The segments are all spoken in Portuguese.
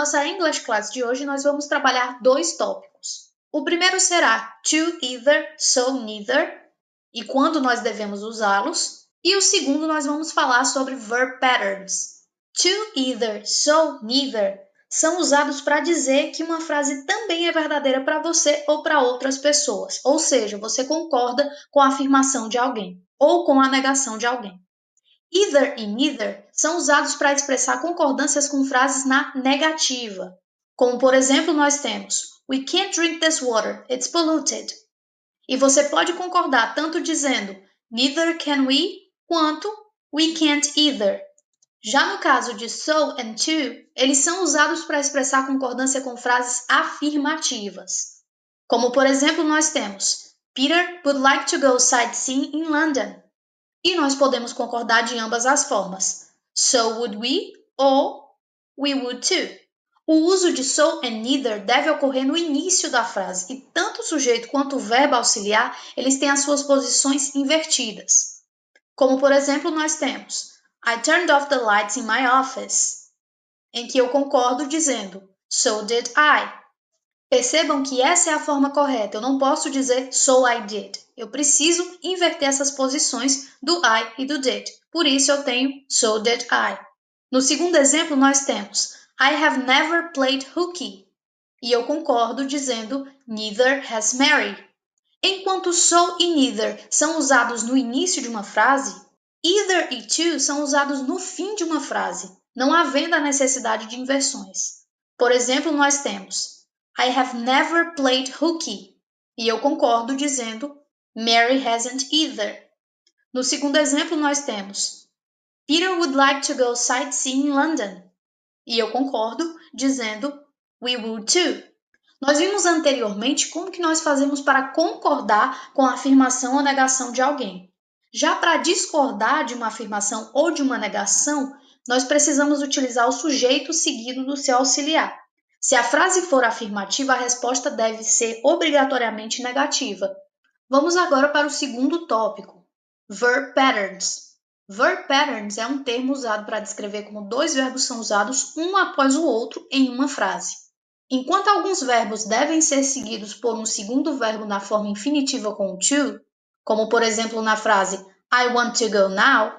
nossa English Class de hoje, nós vamos trabalhar dois tópicos. O primeiro será to, either, so, neither, e quando nós devemos usá-los. E o segundo, nós vamos falar sobre verb patterns. To, either, so, neither são usados para dizer que uma frase também é verdadeira para você ou para outras pessoas. Ou seja, você concorda com a afirmação de alguém ou com a negação de alguém. Either e neither são usados para expressar concordâncias com frases na negativa. Como, por exemplo, nós temos We can't drink this water, it's polluted. E você pode concordar tanto dizendo Neither can we, quanto We can't either. Já no caso de so and to, eles são usados para expressar concordância com frases afirmativas. Como, por exemplo, nós temos Peter would like to go sightseeing in London. E nós podemos concordar de ambas as formas. So would we ou we would too. O uso de so and neither deve ocorrer no início da frase e tanto o sujeito quanto o verbo auxiliar, eles têm as suas posições invertidas. Como, por exemplo, nós temos I turned off the lights in my office, em que eu concordo dizendo So did I. Percebam que essa é a forma correta. Eu não posso dizer so I did. Eu preciso inverter essas posições do I e do did. Por isso eu tenho so did I. No segundo exemplo, nós temos I have never played hooky. E eu concordo dizendo neither has Mary. Enquanto so e neither são usados no início de uma frase, either e to são usados no fim de uma frase, não havendo a necessidade de inversões. Por exemplo, nós temos I have never played hooky. E eu concordo dizendo Mary hasn't either. No segundo exemplo, nós temos Peter would like to go sightseeing in London. E eu concordo dizendo We would too. Nós vimos anteriormente como que nós fazemos para concordar com a afirmação ou negação de alguém. Já para discordar de uma afirmação ou de uma negação, nós precisamos utilizar o sujeito seguido do seu auxiliar. Se a frase for afirmativa, a resposta deve ser obrigatoriamente negativa. Vamos agora para o segundo tópico, verb patterns. Verb patterns é um termo usado para descrever como dois verbos são usados um após o outro em uma frase. Enquanto alguns verbos devem ser seguidos por um segundo verbo na forma infinitiva com to, como por exemplo na frase I want to go now,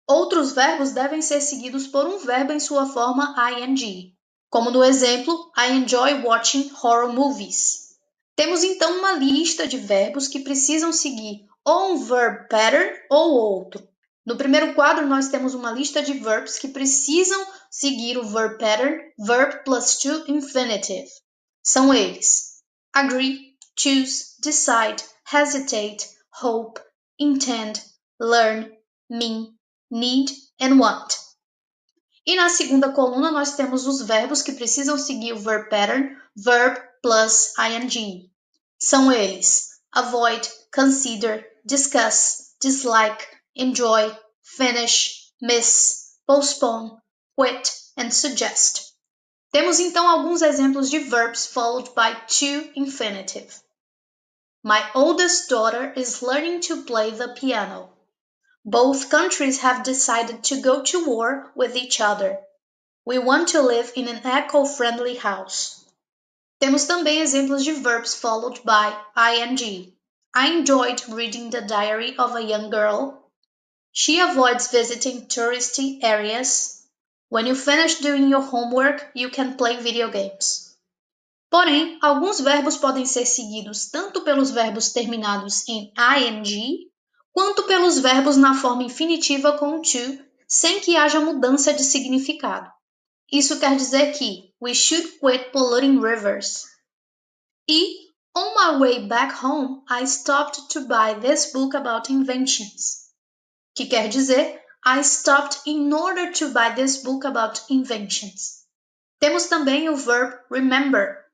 outros verbos devem ser seguidos por um verbo em sua forma ing. Como no exemplo, I enjoy watching horror movies. Temos então uma lista de verbos que precisam seguir ou um verb pattern ou outro. No primeiro quadro, nós temos uma lista de verbos que precisam seguir o verb pattern, verb plus to infinitive. São eles: agree, choose, decide, hesitate, hope, intend, learn, mean, need and want. E na segunda coluna nós temos os verbos que precisam seguir o verb pattern, verb plus ing. São eles: avoid, consider, discuss, dislike, enjoy, finish, miss, postpone, quit and suggest. Temos então alguns exemplos de verbs followed by to infinitive. My oldest daughter is learning to play the piano. Both countries have decided to go to war with each other. We want to live in an eco-friendly house. Temos também exemplos de verbs followed by ing. I enjoyed reading the diary of a young girl. She avoids visiting touristy areas. When you finish doing your homework, you can play video games. Porém, alguns verbos podem ser seguidos tanto pelos verbos terminados em ing, quanto pelos verbos na forma infinitiva com to, sem que haja mudança de significado. Isso quer dizer que we should quit polluting rivers. E on my way back home, I stopped to buy this book about inventions. Que quer dizer I stopped in order to buy this book about inventions. Temos também o verb remember.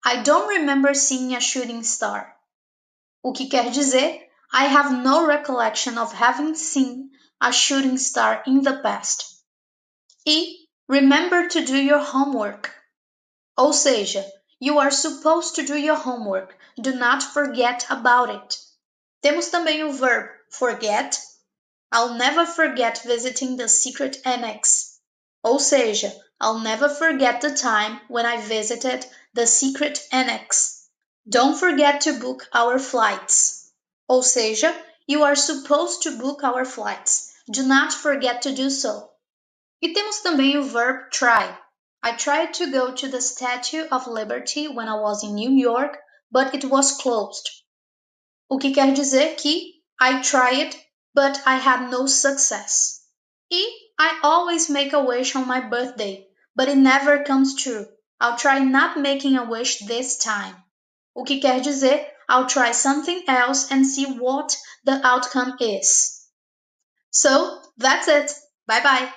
I don't remember seeing a shooting star. O que quer dizer I have no recollection of having seen a shooting star in the past. E remember to do your homework. Ou seja, you are supposed to do your homework. Do not forget about it. Temos também o verb forget. I'll never forget visiting the secret annex. Ou seja, I'll never forget the time when I visited the secret annex. Don't forget to book our flights. Ou seja, you are supposed to book our flights. Do not forget to do so. E temos também o verb try. I tried to go to the Statue of Liberty when I was in New York, but it was closed. O que quer dizer que I tried, but I had no success. E I always make a wish on my birthday, but it never comes true. I'll try not making a wish this time. O que quer dizer I'll try something else and see what the outcome is. So, that's it. Bye bye.